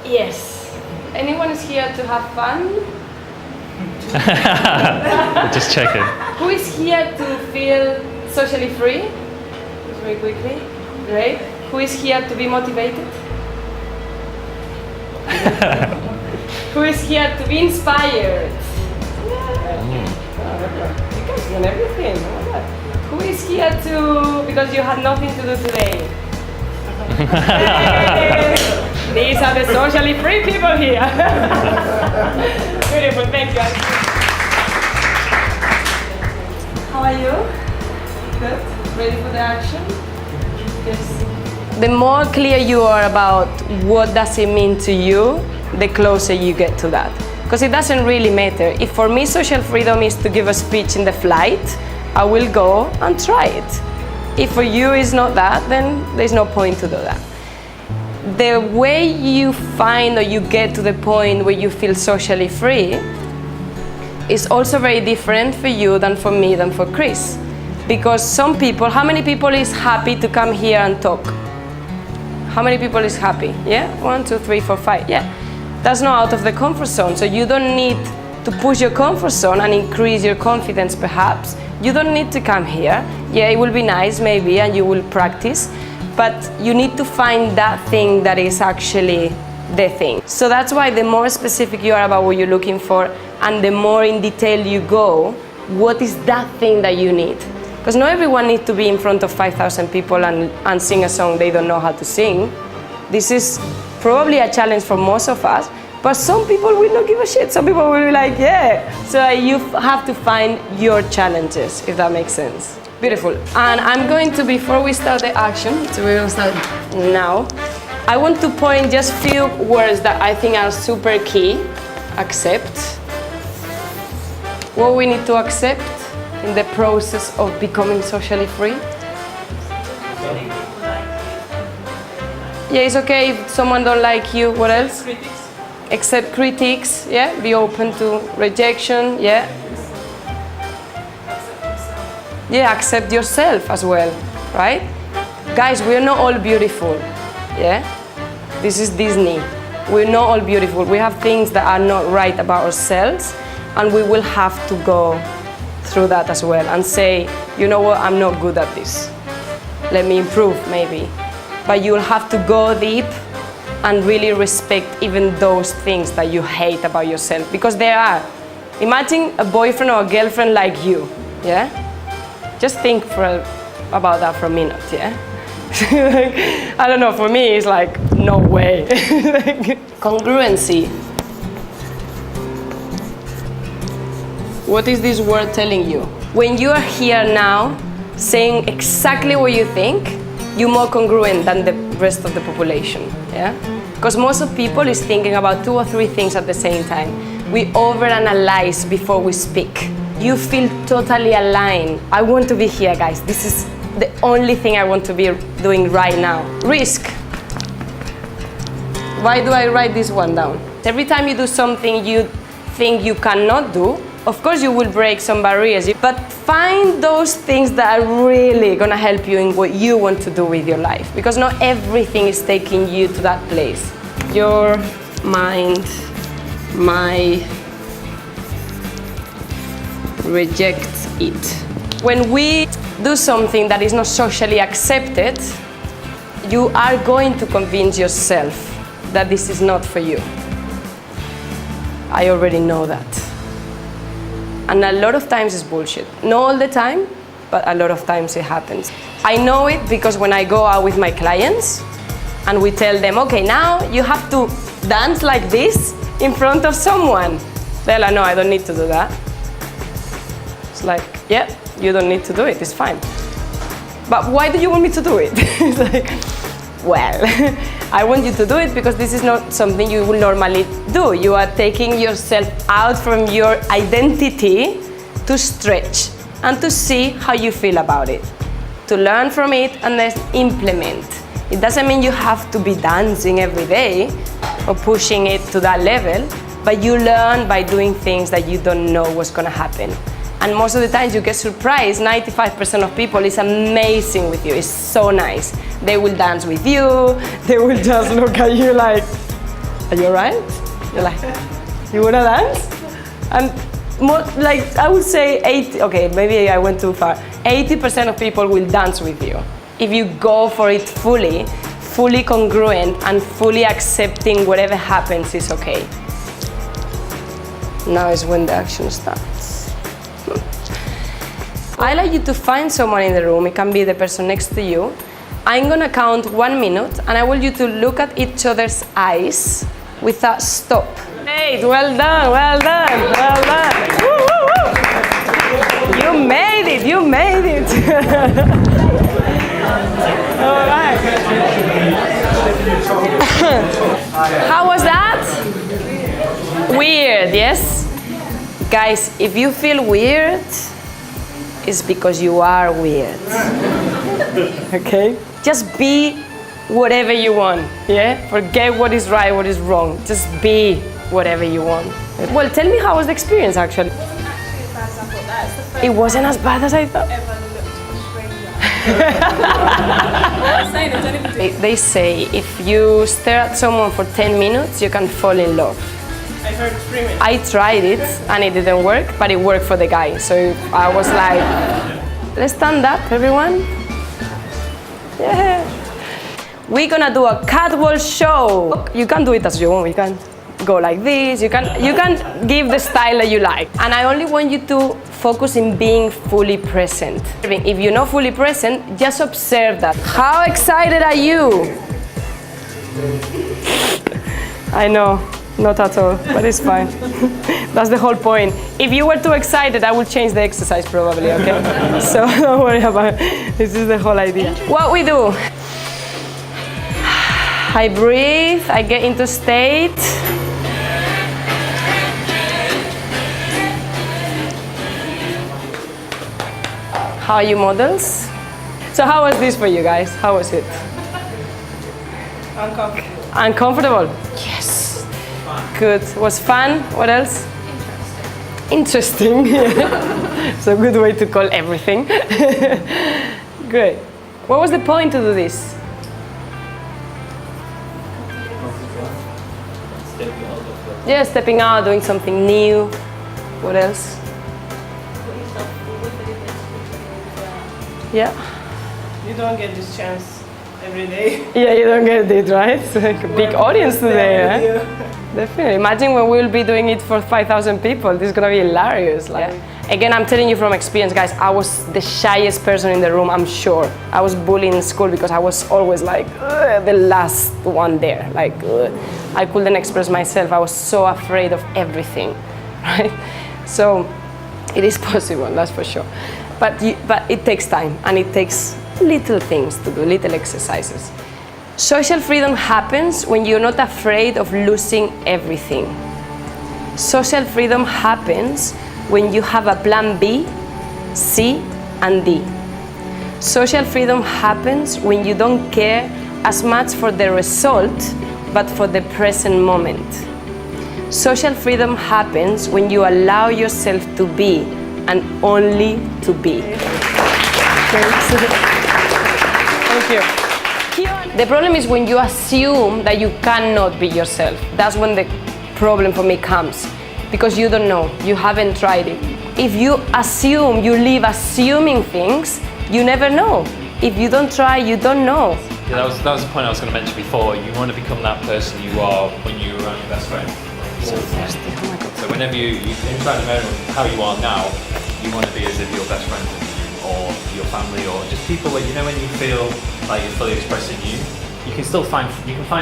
Yes. Anyone is here to have fun? Just checking. Who is here to feel socially free? Just very quickly. Great. Who is here to be motivated? Who is here to be inspired? You guys done everything. Oh my God. Who is here to, because you had nothing to do today? These are the socially free people here. Beautiful, thank you. How are you? Good? Ready for the action? Yes. The more clear you are about what does it mean to you, the closer you get to that. Because it doesn't really matter. If for me social freedom is to give a speech in the flight, I will go and try it. If for you it's not that, then there's no point to do that. The way you find or you get to the point where you feel socially free is also very different for you than for me than for Chris. Because some people, how many people is happy to come here and talk? How many people is happy? Yeah? 1, 2, 3, 4, 5. Yeah. That's not out of the comfort zone. So you don't need to push your comfort zone and increase your confidence perhaps. You don't need to come here. Yeah, it will be nice maybe and you will practice. But you need to find that thing that is actually the thing. So that's why the more specific you are about what you're looking for and the more in detail you go, what is that thing that you need? Because not everyone needs to be in front of 5,000 people and sing a song they don't know how to sing. This is probably a challenge for most of us, but some people will not give a shit. Some people will be like, yeah. So you have to find your challenges, if that makes sense. Beautiful. And I'm going to, before we start the action, so we will start now, I want to point just a few words that I think are super key. Accept. What we need to accept in the process of becoming socially free. Yeah, it's okay if someone don't like you. What else? Critics. Accept critics, yeah? Be open to rejection, yeah? Yeah, accept yourself as well, right? Guys, we're not all beautiful, yeah? This is Disney. We're not all beautiful. We have things that are not right about ourselves, and we will have to go through that as well and say, you know what, I'm not good at this. Let me improve, maybe. But you'll have to go deep and really respect even those things that you hate about yourself, because there are. Imagine a boyfriend or a girlfriend like you, yeah? Just think about that for a minute, yeah? I don't know, for me it's like, no way. Congruency. What is this word telling you? When you are here now, saying exactly what you think, you're more congruent than the rest of the population, yeah? Because most of people is thinking about 2 or 3 things at the same time. We overanalyze before we speak. You feel totally aligned. I want to be here, guys. This is the only thing I want to be doing right now. Risk. Why do I write this one down? Every time you do something you think you cannot do, of course you will break some barriers, but find those things that are really gonna help you in what you want to do with your life, because not everything is taking you to that place. Your mind, my rejects it. When we do something that is not socially accepted, you are going to convince yourself that this is not for you. I already know that. And a lot of times it's bullshit. Not all the time, but a lot of times it happens. I know it because when I go out with my clients and we tell them, okay, now you have to dance like this in front of someone. They're like, no, I don't need to do that. It's like, yeah, you don't need to do it, it's fine. But why do you want me to do it? It's like, well, I want you to do it because this is not something you would normally do. You are taking yourself out from your identity to stretch and to see how you feel about it, to learn from it and then implement. It doesn't mean you have to be dancing every day or pushing it to that level, but you learn by doing things that you don't know what's gonna happen. And most of the times you get surprised. 95% of people is amazing with you. It's so nice. They will dance with you. They will just look at you like, Are you alright? You're like, you wanna dance? And like I would say 80, okay, maybe I went too far. 80% of people will dance with you. If you go for it fully congruent and fully accepting whatever happens is okay. Now is when the action starts. I like you to find someone in the room. It can be the person next to you. I'm gonna count 1 minute and I want you to look at each other's eyes without stop. Great, well done, well done, well done. Woo, woo, woo. You made it, you made it. All right. How was that? Weird, yes? Guys, if you feel weird, it's because you are weird. Okay? Just be whatever you want, yeah? Forget what is right, what is wrong. Just be whatever you want. Well, tell me how was the experience actually? It wasn't as bad as I thought. They say if you stare at someone for 10 minutes, you can fall in love. I heard screaming. I tried it and it didn't work, but it worked for the guy. So I was like, let's stand up, everyone. Yeah. We're gonna do a catwalk show. You can do it as you want. You can go like this. You can give the style that you like. And I only want you to focus in being fully present. If you're not fully present, just observe that. How excited are you? I know, not at all, but it's fine. That's the whole point. If you were too excited, I would change the exercise probably, okay? So don't worry about it. This is the whole idea. What we do? I breathe, I get into state. How are you models? So how was this for you guys? How was it? Uncomfortable. Uncomfortable? Yes. Good. Was fun? What else? Interesting. It's a good way to call everything. Great. What was the point to do this? Yeah, stepping out, doing something new. What else? Yeah. You don't get this chance every day. Yeah, you don't get it, right? It's like a big audience today, eh? Definitely. Imagine when we'll be doing it for 5,000 people. This is gonna be hilarious. Like, again, I'm telling you from experience, guys. I was the shyest person in the room. I'm sure. I was bullied in school because I was always like the last one there. Like I couldn't express myself. I was so afraid of everything, right? So it is possible, that's for sure. But it takes time and it takes little things to do, little exercises. Social freedom happens when you're not afraid of losing everything. Social freedom happens when you have a plan B, C, and D. Social freedom happens when you don't care as much for the result, but for the present moment. Social freedom happens when you allow yourself to be and only to be. Thank you. The problem is when you assume that you cannot be yourself. That's when the problem for me comes, because you don't know, you haven't tried it. If you assume, you live assuming things, you never know. If you don't try, you don't know. Yeah, that was the point I was going to mention before. You want to become that person you are when you were around your best friend. So whenever you try to know how you are now, you want to be as if your best friend or your family or just people where, you know, when you feel like you're fully expressing you can still find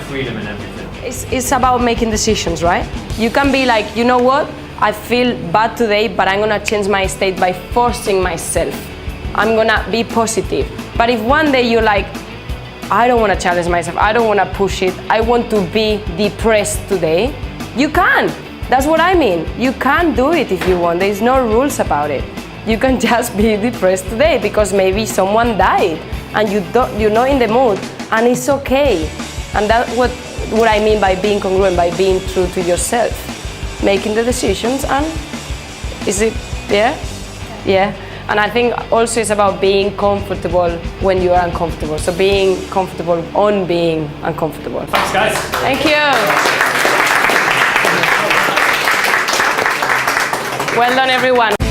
freedom in everything. It's about making decisions, right? You can be like, you know what? I feel bad today, but I'm gonna change my state by forcing myself. I'm gonna be positive. But if one day you're like, I don't wanna challenge myself, I don't wanna push it, I want to be depressed today, you can. That's what I mean. You can do it if you want. There's no rules about it. You can just be depressed today because maybe someone died and you're not in the mood, and it's okay. And that's what I mean by being congruent, by being true to yourself. Making the decisions, and is it, yeah? Yeah. And I think also it's about being comfortable when you are uncomfortable. So being comfortable on being uncomfortable. Thanks, guys. Thank you. Well done, everyone.